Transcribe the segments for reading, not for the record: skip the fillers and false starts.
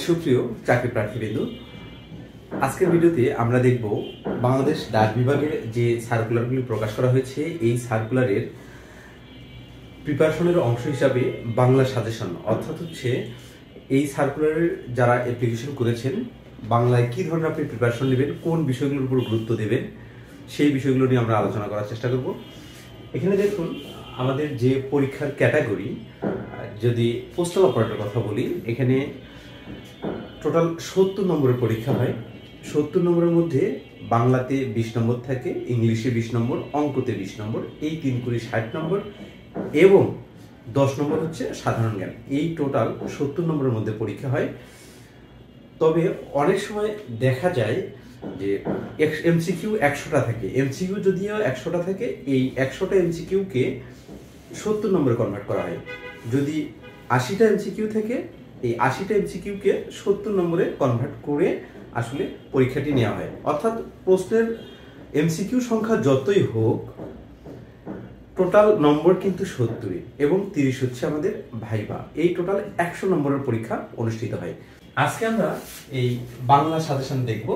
সুপ্রিয় চাকরি প্রার্থীবৃন্দ, আজকের ভিডিওতে আমরা দেখব বাংলাদেশ ডাক বিভাগের যে সার্কুলারগুলি প্রকাশ করা হয়েছে এই সার্কুলারের প্রিপারেশনের অংশ হিসাবে বাংলা সাজেশন, অর্থাৎ হচ্ছে এই সার্কুলারের যারা অ্যাপ্লিকেশন করেছেন বাংলায় কী ধরনের আপনি প্রিপারেশন নেবেন, কোন বিষয়গুলোর উপর গুরুত্ব দেবেন, সেই বিষয়গুলো নিয়ে আমরা আলোচনা করার চেষ্টা করব। এখানে দেখুন আমাদের যে পরীক্ষার ক্যাটাগরি, যদি পোস্টাল অপারেটর কথা বলি, এখানে টোটাল 70 নম্বরের পরীক্ষা হয়। 70 নম্বরের মধ্যে বাংলাতে 20 নম্বর থাকে, ইংলিশে 20 নম্বর, অঙ্কতে 20 নম্বর, এই 3 করে 60 নম্বর এবং 10 নম্বর হচ্ছে সাধারণ জ্ঞান। এই টোটাল 70 নম্বরের মধ্যে পরীক্ষা হয়। তবে অনেক সময় দেখা যায় যে এমসিকিউ 100টা থাকে, এমসিকিউ যদিও 100টা থাকে, এই 100টা এমসিকিউকে 70 নম্বরে কনভার্ট করা হয়। যদি 80টা এমসিকিউ থেকে এই 80টা এমসিকিউকে 70 নম্বরে কনভার্ট করে আসলে পরীক্ষাটি নেওয়া হয়। অর্থাৎ প্রশ্নের এমসিকিউ সংখ্যা যতই হোক টোটাল নম্বর কিন্তু 70 এবং 30 হচ্ছে আমাদের ভাইবা। এই টোটাল 100 নম্বরের পরীক্ষা অনুষ্ঠিত হয়। আজকে আমরা এই বাংলা সাজেশন দেখব,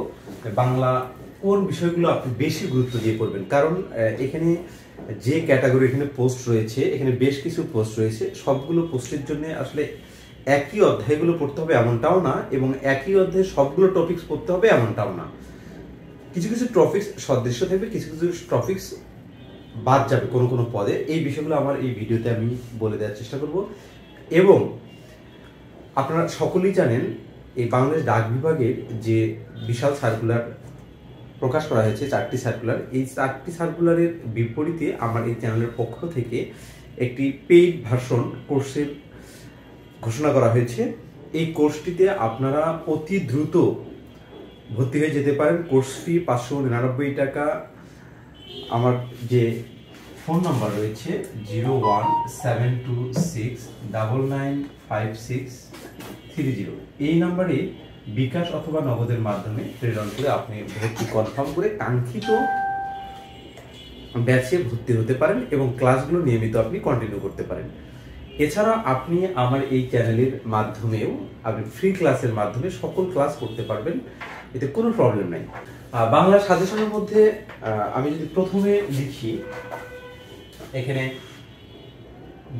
বাংলা কোন বিষয়গুলো আপনি বেশি গুরুত্ব দিয়ে পড়বেন। কারণ এখানে যে ক্যাটাগরি এখানে পোস্ট রয়েছে, এখানে বেশ কিছু পোস্ট রয়েছে, সবগুলো পোস্টের জন্য আসলে একই অধ্যায়গুলো পড়তে হবে এমনটাও না, এবং একই অধ্যায়ে সবগুলো টপিকস পড়তে হবে এমনটাও না। কিছু কিছু টপিকস সদৃশ্য থাকবে, কিছু কিছু টপিকস বাদ যাবে কোনো কোনো পদে। এই বিষয়গুলো আমার এই ভিডিওতে আমি বলে দেওয়ার চেষ্টা করব। এবং আপনারা সকলেই জানেন এই বাংলাদেশ ডাক বিভাগের যে বিশাল সার্কুলার প্রকাশ করা হয়েছে, 4টি সার্কুলার, এই 4টি সার্কুলারের বিপরীতে আমার এই চ্যানেলের পক্ষ থেকে একটি পেইড ভার্সন কোর্সের ঘোষণা করা হয়েছে। এই কোর্সটিতে আপনারা অতি দ্রুত ভর্তি হয়ে যেতে পারেন। কোর্স ফি 599 টাকা। আমার যে ফোন নাম্বার রয়েছে 01726995630, এই নাম্বারে বিকাশ অথবা নগদের মাধ্যমে প্রেরণ করে আপনি ভর্তি কনফার্ম করে কাঙ্ক্ষিত ব্যাচে ভর্তি হতে পারেন এবং ক্লাসগুলো নিয়মিত আপনি কন্টিনিউ করতে পারেন। এছাড়া আপনি আমার এই চ্যানেলের মাধ্যমেও আপনি ফ্রি ক্লাসের মাধ্যমে সকল ক্লাস করতে পারবেন, এতে কোনো প্রবলেম নাই। বাংলা সাজেশনের মধ্যে আমি যদি প্রথমে লিখি এখানে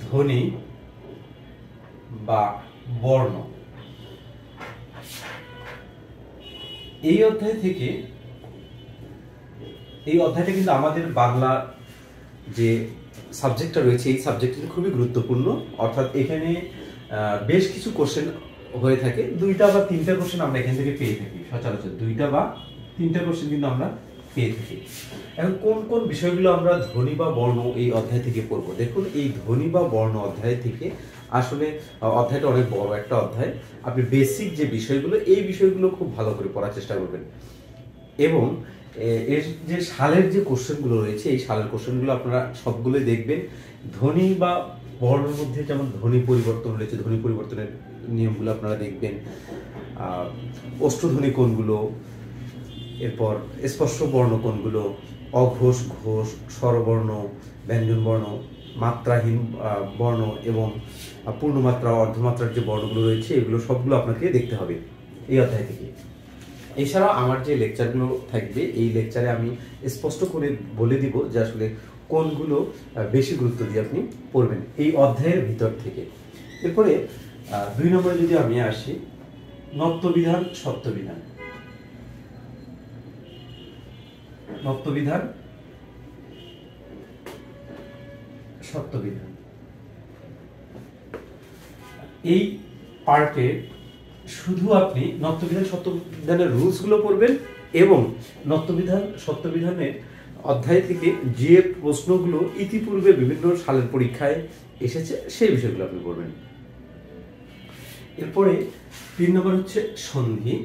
ধ্বনি বা বর্ণ, এই অধ্যায় থেকে, এই অধ্যায়টা কিন্তু আমাদের বাংলা যে সাবজেক্টটা রয়েছে এই সাবজেক্টটি খুবই গুরুত্বপূর্ণ। অর্থাৎ এখানে বেশ কিছু কোশ্চেন হয়ে থাকে, 2টা বা 3টা কোশ্চেন আমরা এখান থেকে পেয়ে থাকি, সচরাচর 2টা বা 3টা কোশ্চেন কিন্তু আমরা পেয়ে থাকি। এখন কোন কোন বিষয়গুলো আমরা ধ্বনি বা বর্ণ এই অধ্যায় থেকে পড়বো। দেখুন এই ধ্বনি বা বর্ণ অধ্যায় থেকে আসলে অধ্যায়টা অনেক বড় একটা অধ্যায়। আপনি বেসিক যে বিষয়গুলো, এই বিষয়গুলো খুব ভালো করে পড়ার চেষ্টা করবেন এবং এর যে সালের যে কোশ্চেনগুলো রয়েছে এই সালের কোশ্চেনগুলো আপনারা সবগুলোই দেখবেন। ধ্বনি বা বর্ণের মধ্যে যেমন ধ্বনি পরিবর্তন রয়েছে, ধ্বনি পরিবর্তনের নিয়মগুলো আপনারা দেখবেন। অষ্টধ্বনি কোনগুলো, এরপর স্পর্শ বর্ণ কোনগুলো, অঘোষ, ঘোষ, স্বরবর্ণ, ব্যঞ্জন বর্ণ, মাত্রাহীন বর্ণ এবং পূর্ণমাত্রা অর্ধমাত্রার যে বর্ণগুলো রয়েছে এগুলো সবগুলো আপনাকে দেখতে হবে এই অধ্যায় থেকে। এছাড়াও আমার যে লেকচারগুলো থাকবে এই লেকচারে আমি স্পষ্ট করে বলে দিব যে আসলে কোনগুলো বেশি গুরুত্ব দিয়ে আপনি পড়বেন এই অধ্যায়ের ভিতর থেকে। এরপরে 2 নম্বরে যদি আমি আসি, নত্যবিধান সত্যবিধান। নত্যবিধান সত্যবিধান, এই পার্টে শুধু আপনি নত্যবিধান সত্যবিধানের রুলসগুলো পড়বেন এবং নত্যবিধান সত্যবিধানের অধ্যায় থেকে যে প্রশ্নগুলো ইতিপূর্বে বিভিন্ন সালের পরীক্ষায় এসেছে সেই বিষয়গুলো আপনি পড়বেন। এরপরে 3 নম্বর হচ্ছে সন্ধি।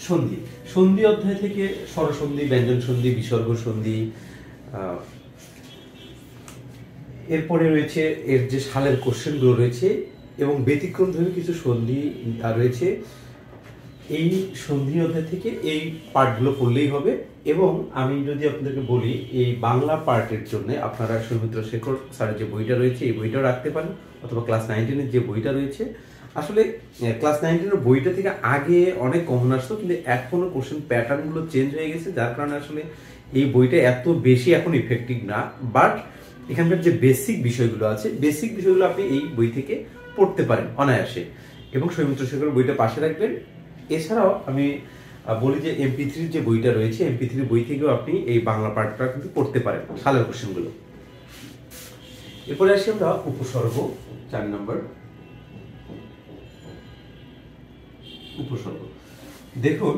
সন্ধি, সন্ধি অধ্যায় থেকে স্বরসন্ধি, ব্যঞ্জন সন্ধি, বিসর্গ সন্ধি, এরপরে রয়েছে এর যে সালের কোশ্চেনগুলো রয়েছে এবং ব্যতিক্রমধর্মী কিছু সন্ধি রয়েছে। এই সন্ধি অধ্যায় থেকে এই পার্টগুলো পড়লেই হবে। এবং আমি যদি আপনাদেরকে বলি এই বাংলা পার্টের জন্য আপনারা সৌমিত্র শেখর স্যারের যে বইটা রয়েছে এই বইটাও রাখতে পারেন, অথবা ক্লাস 9-10 যে বইটা রয়েছে, আসলে ক্লাস 9-10 বইটা থেকে আগে অনেক কমন আসতো, কিন্তু এখন কোশ্চেন প্যাটার্নগুলো চেঞ্জ হয়ে গেছে, যার কারণে আসলে এই বইটা এত বেশি এখন ইফেক্টিভ না। বাট এখানকার যে বেসিক বিষয়গুলো আছে, বেসিক বিষয়গুলো আপনি এই বই থেকে পড়তে পারেন অনায়াসে, এবং সৌমিত্র শেখরের বইটা পাশে রাখবেন। এছাড়াও আমি বলি যে MP3 যে বইটা রয়েছে, MP3 বই থেকেও আপনি এই বাংলা পার্টটা কিন্তু পড়তে পারেন, সালের কোশ্চেনগুলো। এরপরে আসি আমরা উপসর্গ, 4 নম্বর উপসর্গ। দেখুন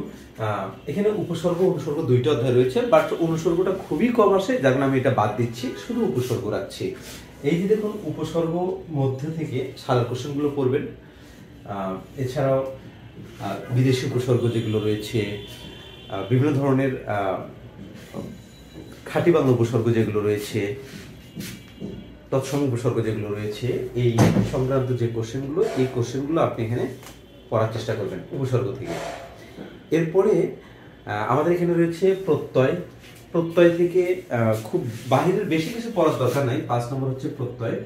এখানে উপসর্গ অনুসর্গ দুইটা অধ্যায় রয়েছে, বাট অনুসর্গটা খুবই কম আসে, যার কারণে আমি এটা বাদ দিচ্ছি, শুধু উপসর্গ রাখছি। এই যে দেখুন উপসর্গ মধ্যে থেকে সালের কোশ্চেনগুলো পড়বেন। এছাড়াও বিদেশি উপসর্গ যেগুলো রয়েছে, বিভিন্ন ধরনের খাঁটি বাংলা উপসর্গ যেগুলো রয়েছে, তৎসম উপসর্গ যেগুলো রয়েছে, এই সংক্রান্ত যে কোশ্চেনগুলো, এই কোশ্চেনগুলো আপনি এখানে পড়ার চেষ্টা করবেন উপসর্গ থেকে। এরপরে আমাদের এখানে রয়েছে প্রত্যয়। প্রত্যয় থেকে খুব বাহিরের বেশি কিছু পড়ার দরকার নাই। 5 নম্বর হচ্ছে প্রত্যয়।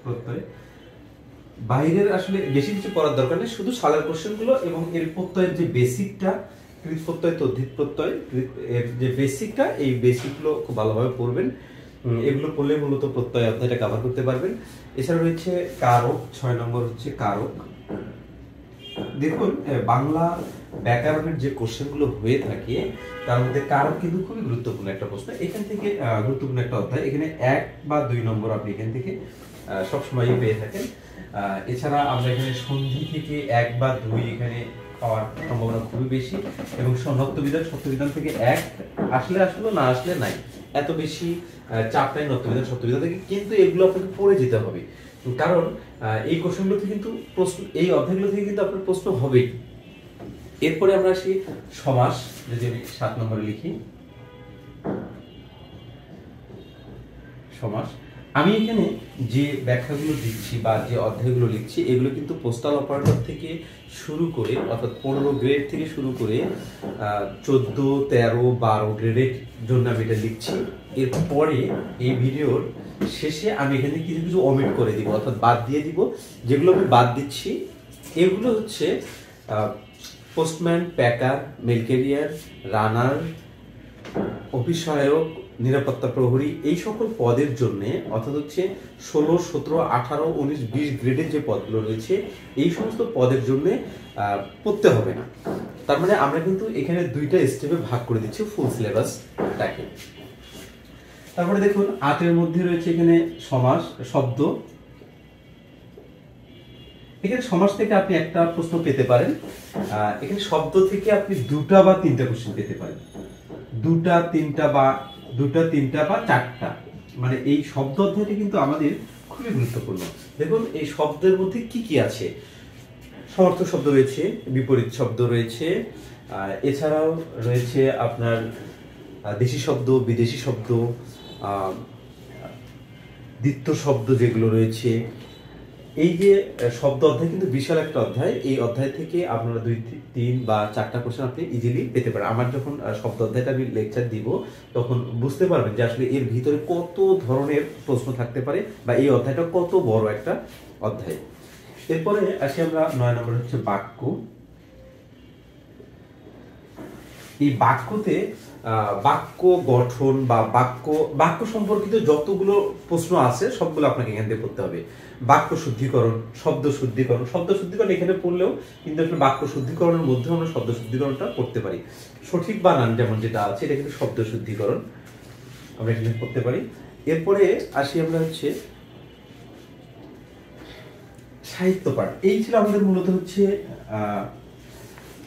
প্রত্যয় বাহিরের আসলে বেশি কিছু পড়ার দরকার নেই, শুধু সালের কোশ্চেনগুলো এবং এর প্রত্যয়ের যে বেসিকটা, কৃত প্রত্যয় তদ্ধিত প্রত্যয়, এর যে বেসিকটা, এই বেসিকগুলো খুব ভালোভাবে পড়বেন। এগুলো পড়লে মূলত প্রত্যয় অধ্যায়টা কভার করতে পারবেন। এছাড়া রয়েছে কারক, 6 নম্বর হচ্ছে কারক। দেখুন বাংলা ব্যাকরণের যে কোশ্চেনগুলো হয়ে থাকে তার মধ্যে কারক কিন্তু খুবই গুরুত্বপূর্ণ একটা প্রশ্ন, এখান থেকে গুরুত্বপূর্ণ একটা অধ্যায়। এখানে 1 বা 2 নম্বর আপনি এখান থেকে সবসময়ই পেয়ে থাকেন। এছাড়া আমরা এখানে সন্ধি থেকে 1 বা 2 এখানে পাওয়ার সম্ভাবনা খুবই বেশি, এবং নত্যবিধান সত্যবিধান থেকে 1 আসলে না আসলে নাই, এত বেশি চাপ নাই নত্যবিধান সত্যবিধান থেকে, কিন্তু এগুলো আপনাকে পড়ে যেতে হবে, কারণ এই কোশ্চেনগুলো থেকে কিন্তু প্রশ্ন, এই অধ্যায়গুলো থেকে কিন্তু আপনার প্রশ্ন হবেই। এরপরে আমরা আসি সমাস, যদি আমি 7 নম্বরে লিখি সমাস। আমি এখানে যে ব্যাখ্যাগুলো দিচ্ছি বা যে অধ্যায়গুলো লিখছি, এগুলো কিন্তু পোস্টাল অপারেটর থেকে শুরু করে, অর্থাৎ 15 গ্রেড থেকে শুরু করে 14, 13, 12 গ্রেডের জন্য আমি এটা লিখছি। এরপরে এই ভিডিওর শেষে আমি এখানে কিছু কিছু ওমিট করে দিব, অর্থাৎ বাদ দিয়ে দিব। যেগুলো আমি বাদ দিচ্ছি এগুলো হচ্ছে পোস্টম্যান, প্যাকার, মেল ক্যারিয়ার, রানার, অফিস সহায়ক, নিরাপত্তা প্রহরী, এই সকল পদের জন্য, অর্থাৎ হচ্ছে 16, 17, 18, 19, 20 গ্রেডের যে পদগুলো রয়েছে, এই সমস্ত পদের জন্য পড়তে হবে না। তার মানে আমরা কিন্তু এখানে 2টা স্টেপে ভাগ করে দিচ্ছি ফুল সিলেবাসটাকে। তারপরে দেখুন 8 এর মধ্যে রয়েছে এখানে সমাস, শব্দ। এখানে সমাস থেকে আপনি একটা প্রশ্ন পেতে পারেন, এখানে শব্দ থেকে আপনি 2টা বা 3টা কোশ্চেন পেতে পারেন, 2টা, 3টা বা 4টা। মানে এই শব্দ অধ্যায়টা কিন্তু আমাদের খুবই গুরুত্বপূর্ণ। দেখুন এই শব্দের মধ্যে কি কি আছে, সমর্থক শব্দ রয়েছে, বিপরীত শব্দ রয়েছে, এছাড়াও রয়েছে আপনার দেশি শব্দ, বিদেশি শব্দ, দ্বিত্ব শব্দ যেগুলো রয়েছে। এই যে শব্দ অধ্যায় কিন্তু বিশাল একটা অধ্যায়, এই অধ্যায় থেকে আপনারা 2, 3 বা 4টা কোশ্চেন আপনি ইজিলি পেতে পারেন। আমার যখন শব্দ অধ্যায়টা আমি লেকচার দিব, তখন বুঝতে পারবেন যে আসলে এর ভিতরে কত ধরনের প্রশ্ন থাকতে পারে, বা এই অধ্যায়টা কত বড় একটা অধ্যায়। এরপরে আসি আমরা 9 নম্বর হচ্ছে বাক্য। এই বাক্যতে বাক্য গঠন বা বাক্য সম্পর্কিত যতগুলো প্রশ্ন আছে সবগুলো আপনাকে এখান থেকে পড়তে হবে। বাক্য শুদ্ধিকরণ, শব্দ শুদ্ধিকরণ এখানে পড়লেও কিন্তু আসলে বাক্য শুদ্ধিকরণের মধ্যে আমরা শব্দ শুদ্ধিকরণটা পড়তে পারি। সঠিক বানান যেমন যেটা আছে, এটা কিন্তু শব্দ শুদ্ধিকরণ আমরা এখানে পড়তে পারি। এরপরে আসি আমরা হচ্ছে সাহিত্য পাঠ। এই ছিল আমাদের মূলত হচ্ছে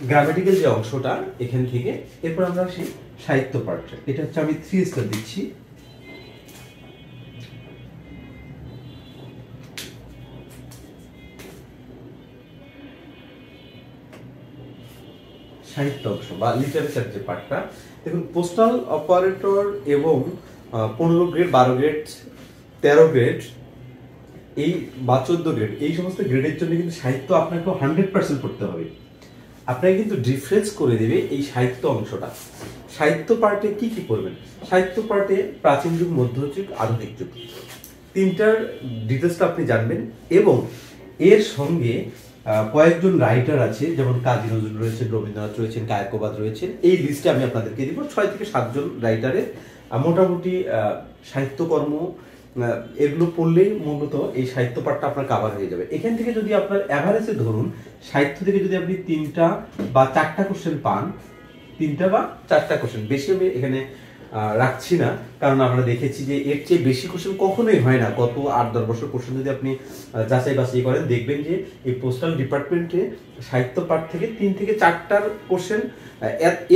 গ্রামাটিক্যাল যে অংশটা এখান থেকে। এরপর আমরা আসি সাহিত্য পাঠ, এটা হচ্ছে আমি 3 স্টার দিচ্ছি। সাহিত্য অংশ বা লিটারেচার যে পাঠটা, দেখুন পোস্টাল অপারেটর এবং 15 গ্রেড, 12 গ্রেড, 13 গ্রেড, এই বা 14 গ্রেড, এই সমস্ত গ্রেডের জন্য কিন্তু সাহিত্য আপনাকে 100% পড়তে হবে। আপনাকে কিন্তু ডিফারেন্স করে দেবে এই সাহিত্য অংশটা। সাহিত্য পার্টে কি কি পড়বেন? সাহিত্য পার্টে প্রাচীন যুগ, মধ্যযুগ, আধুনিক যুগ, তিনটার ডিটেলসটা আপনি জানবেন এবং এর সঙ্গে কয়েকজন রাইটার আছে, যেমন কাজী নজরুল রয়েছেন, রবীন্দ্রনাথ রয়েছেন, কায়কোবাদ রয়েছেন। এই লিস্টে আমি আপনাদেরকে দিব 6 থেকে 7 জন রাইটারের মোটামুটি সাহিত্যকর্ম, এগুলো পড়লেই মূলত এই সাহিত্য পাঠটা আপনার কাভার হয়ে যাবে। এখান থেকে যদি আপনার অ্যাভারেজে ধরুন সাহিত্য থেকে যদি আপনি 3টা বা 4টা কোশ্চেন পান, 3টা বা 4টা কোশ্চেন, বেশি আমি এখানে রাখছি না, কারণ আমরা দেখেছি যে এর চেয়ে বেশি কোশ্চেন কখনোই হয় না। গত 8-10 বছর কোশ্চেন যদি আপনি যাচাই বাছাই করেন, দেখবেন যে এই পোস্টাল ডিপার্টমেন্টে সাহিত্য পাঠ থেকে 3 থেকে 4টার কোশ্চেন,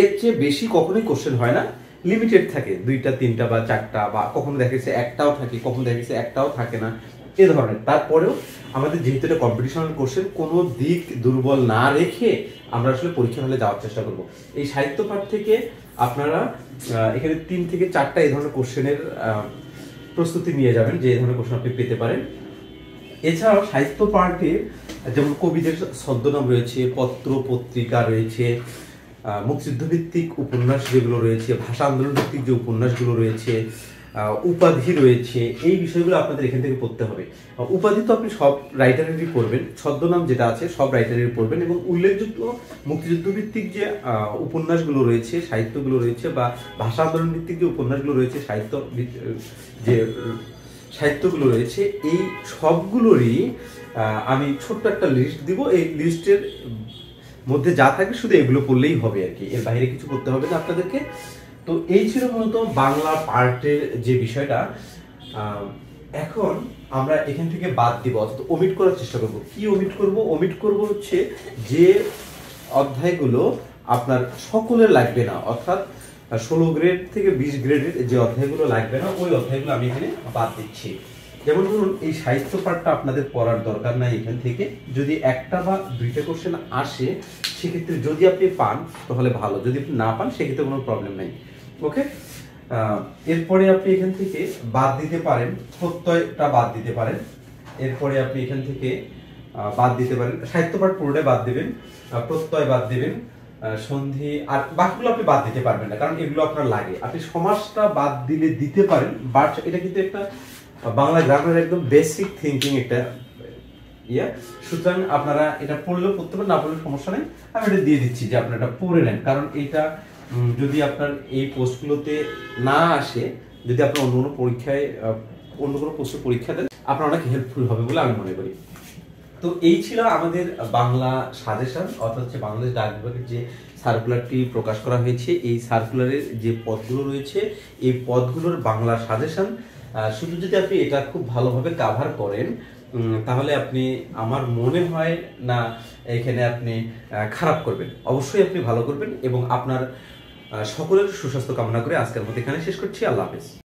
এর চেয়ে বেশি কখনোই কোশ্চেন হয় না, লিমিটেড থাকে 2টা 3টা বা 4টা, বা কখনো দেখা গেছে একটাও থাকে, কখনো দেখা গেছে একটাও থাকে না, এ ধরনের। তারপরেও আমাদের যেহেতু এটা কম্পিটিশনাল কোশ্চেন, কোনো দিক দুর্বল না রেখে আমরা আসলে পরীক্ষা হলে যাওয়ার চেষ্টা করব। এই সাহিত্য পাঠ থেকে আপনারা এখানে 3 থেকে 4টা এই ধরনের কোশ্চেনের প্রস্তুতি নিয়ে যাবেন, যে এই ধরনের কোশ্চেন আপনি পেতে পারেন। এছাড়াও সাহিত্য পাঠে যেমন কবিদের ছদ্মনাম রয়েছে, পত্র পত্রিকা রয়েছে, মুক্তিযুদ্ধভিত্তিক উপন্যাস যেগুলো রয়েছে, ভাষা আন্দোলন ভিত্তিক যে উপন্যাসগুলো রয়েছে, উপাধি রয়েছে, এই বিষয়গুলো আপনাদের এখান থেকে পড়তে হবে। উপাধি তো আপনি সব রাইটারেরই পড়বেন, ছদ্মনাম যেটা আছে সব রাইটারেরই পড়বেন, এবং উল্লেখযোগ্য মুক্তিযুদ্ধ ভিত্তিক যে উপন্যাসগুলো রয়েছে, সাহিত্যগুলো রয়েছে, বা ভাষা আন্দোলন ভিত্তিক যে উপন্যাসগুলো রয়েছে, যে সাহিত্যগুলো রয়েছে, এই সবগুলোরই আমি ছোট্ট একটা লিস্ট দিব। এই লিস্টের মধ্যে যা থাকবে শুধু এগুলো পড়লেই হবে আর কি, এর বাইরে কিছু করতে হবে না আপনাদেরকে। তো এই ছিল মূলত বাংলা পার্টের যে বিষয়টা। এখন আমরা এখান থেকে বাদ দিব, অর্থাৎ ওমিট করার চেষ্টা করব। কি ওমিট করব? ওমিট করব হচ্ছে যে অধ্যায়গুলো আপনার সকলের লাগবে না, অর্থাৎ 16 গ্রেড থেকে 20 গ্রেডের যে অধ্যায়গুলো লাগবে না, ওই অধ্যায়গুলো আমি এখানে বাদ দিচ্ছি। যেমন ধরুন এই সাহিত্য পাঠটা আপনাদের পড়ার দরকার নাই এখান থেকে, যদি একটা বা 2টা কোশ্চেন আসে সেক্ষেত্রে যদি আপনি পান তাহলে ভালো, যদি আপনি না পান সেক্ষেত্রে কোনো প্রবলেম নাই। ওকে, এরপরে আপনি এখান থেকে বাদ দিতে পারেন, প্রত্যয়টা বাদ দিতে পারেন। এরপরে আপনি এখান থেকে বাদ দিতে পারেন, সাহিত্য পাঠ পুরোটাই বাদ দিবেন, প্রত্যয় বাদ দিবেন, সন্ধি, আর বাকিগুলো আপনি বাদ দিতে পারবেন না, কারণ এগুলো আপনার লাগে। আপনি সমাসটা বাদ দিলে দিতে পারেন, বাট এটা কিন্তু একটা বাংলা গ্রামারের একদম বেসিক থিঙ্কিং একটা সুতরাং আপনারা এটা পড়লেও পড়তে পারেন, না পড়লে সমস্যা নেই, আমি এটা দিয়ে দিচ্ছি যে আপনারা এটা পড়ে নেন। কারণ এটা যদি আপনার এই পোস্টগুলোতে না আসে, যদি আপনার অন্য কোনো পরীক্ষায় অন্য কোনো পোস্টের পরীক্ষা দেন, আপনার অনেক হেল্পফুল হবে বলে আমি মনে করি। তো এই ছিল আমাদের বাংলা সাজেশন, অর্থাৎ হচ্ছে বাংলাদেশ ডাক বিভাগের যে সার্কুলারটি প্রকাশ করা হয়েছে, এই সার্কুলারের যে পদগুলো রয়েছে এই পদগুলোর বাংলা সাজেশন। শুধু যদি আপনি এটা খুব ভালোভাবে কাভার করেন তাহলে আপনি, আমার মনে হয় না এখানে আপনি খারাপ করবেন, অবশ্যই আপনি ভালো করবেন। এবং আপনার সকলের সুস্বাস্থ্য কামনা করে আজকের মতো এখানে শেষ করছি। আল্লাহ হাফেজ।